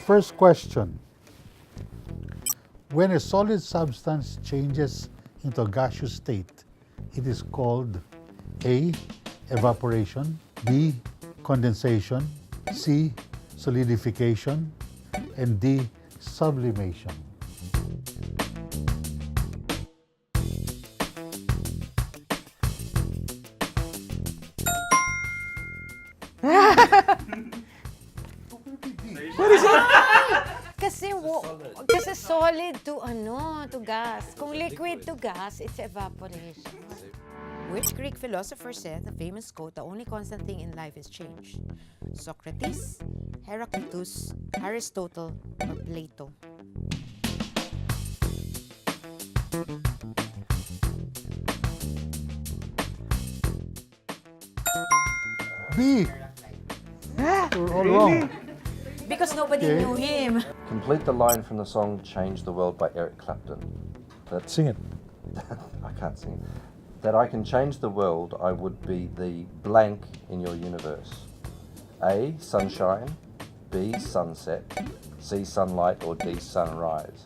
First question. When a solid substance changes into a gaseous state, it is called A, evaporation, B, condensation, C, solidification, and D, sublimation. Kasi solid to gas. Kung liquid to gas, it's evaporation. Which Greek philosopher said the famous quote, "The only constant thing in life is change"? Socrates, Heraclitus, Aristotle, or Plato? B. We're all wrong. Because nobody Okay. knew him. Complete the line from the song Change the World by Eric Clapton. Sing it. I can't sing it. That I can change the world, I would be the blank in your universe. A, sunshine, B, sunset, C, sunlight, or D, sunrise.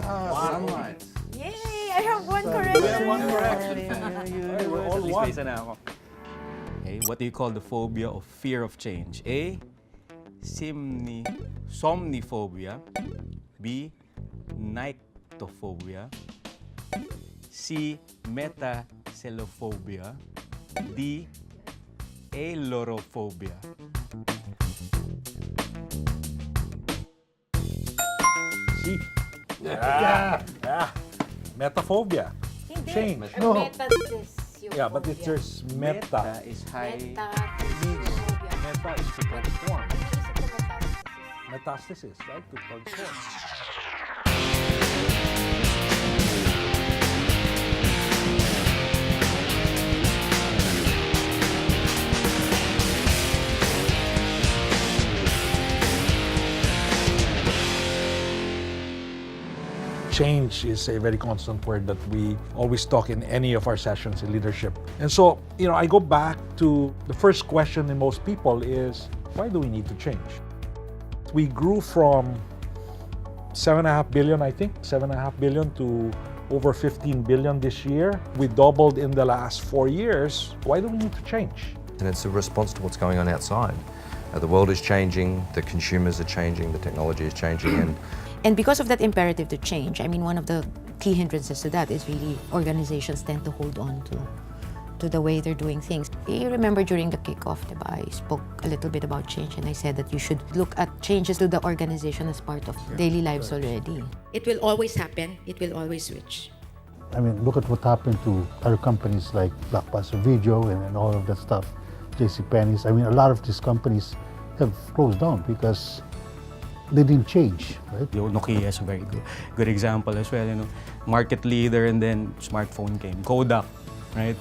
Sunlight. Yay! I have one correction. We're all one. Okay, what do you call the phobia or fear of change? A, somniphobia. B, nyctophobia. C, metacelophobia. D, alorophobia. C. Metaphobia. Hindi. Change. No. Yeah, but it's there's meta. Is high. Meta is to transform. Metastasis, right? To transform. Change is a very constant word that we always talk in any of our sessions in leadership. And so, I go back to the first question in most people is, why do we need to change? We grew from 7.5 billion, I think, 7.5 billion to over 15 billion this year. We doubled in the last 4 years. Why do we need to change? And it's a response to what's going on outside. The world is changing, the consumers are changing, the technology is changing, And because of that imperative to change, one of the key hindrances to that is really organizations tend to hold on to the way they're doing things. You remember during the kickoff, I spoke a little bit about change, and I said that you should look at changes to the organization as part of daily lives already. It will always happen. It will always switch. I mean, look at what happened to other companies like Blockbuster Video and all of that stuff, JCPenney's. I mean, a lot of these companies have closed down because they didn't change, right? Nokia is a very good example as well. Market leader, and then smartphone came. Kodak, right?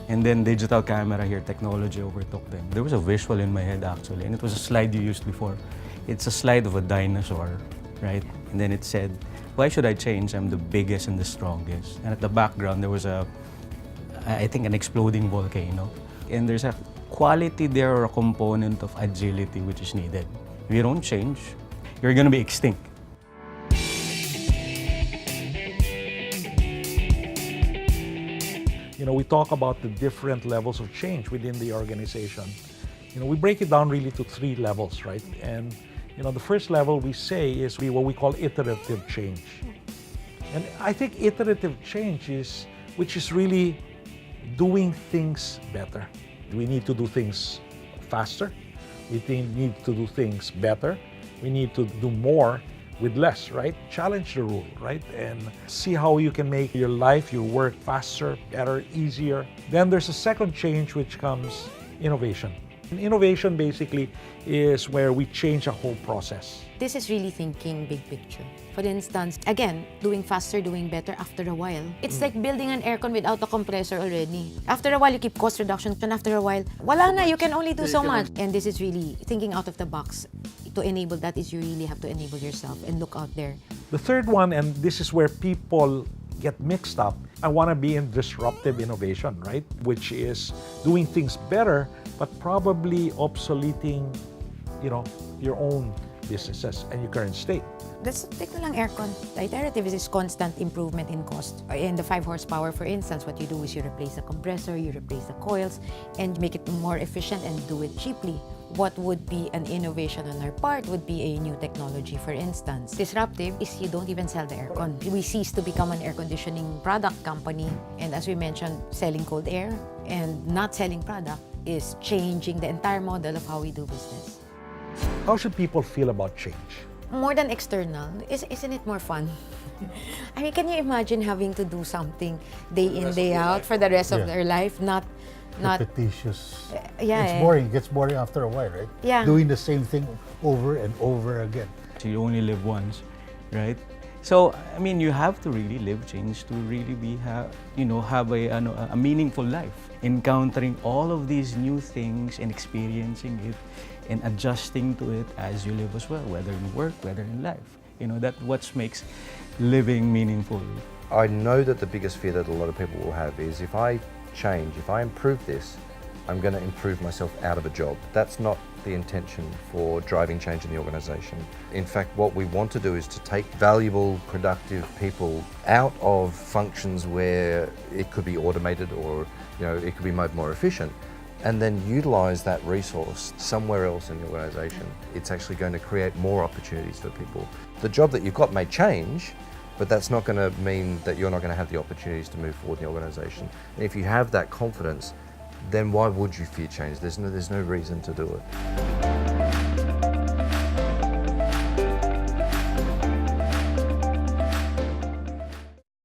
And then digital camera here, technology overtook them. There was a visual in my head actually, and it was a slide you used before. It's a slide of a dinosaur, right? And then it said, "Why should I change? I'm the biggest and the strongest." And at the background, there was I think an exploding volcano. And there's a quality there or a component of agility which is needed. If you don't change, you're going to be extinct. We talk about the different levels of change within the organization. We break it down really to 3 levels, right? And, the first level we say is what we call iterative change. And I think iterative change which is really doing things better. We need to do things faster. We need to do things better. We need to do more with less, right? Challenge the rule, right? And see how you can make your life, your work faster, better, easier. Then there's a second change which comes innovation. And innovation basically is where we change a whole process. This is really thinking big picture. For instance, again, doing faster, doing better after a while. It's like building an aircon without a compressor already. After a while, you keep cost reduction, and after a while, wala na, you can only do so much. And this is really thinking out of the box. To enable that is you really have to enable yourself and look out there. The third one, and this is where people get mixed up. I want to be in disruptive innovation, right? Which is doing things better, but probably obsoleting, your own businesses and your current state. Let's take na lang aircon. The iterative is this constant improvement in cost. In the 5 horsepower, for instance, what you do is you replace the compressor, you replace the coils, and make it more efficient and do it cheaply. What would be an innovation on our part would be a new technology, for instance. Disruptive is you don't even sell the aircon. We cease to become an air conditioning product company, and as we mentioned, selling cold air and not selling product is changing the entire model of how we do business. How should people feel about change? More than external, isn't it more fun? I mean, can you imagine having to do something day in, day out for the rest of Yeah. their life? Not Repetitious. yeah, It's eh. boring. It gets boring after a while, right? Yeah. Doing the same thing over and over again. So you only live once, right? So I mean, you have to really live change to really have a meaningful life. Encountering all of these new things and experiencing it and adjusting to it as you live as well, whether in work, whether in life. That what makes living meaningful. I know that the biggest fear that a lot of people will have is if I change, if I improve this, I'm going to improve myself out of a job. That's not the intention for driving change in the organisation. In fact, what we want to do is to take valuable, productive people out of functions where it could be automated or it could be made more efficient, and then utilise that resource somewhere else in the organisation. It's actually going to create more opportunities for people. The job that you've got may change, but that's not going to mean that you're not going to have the opportunities to move forward in the organisation. And if you have that confidence, then why would you fear change? There's no reason to do it.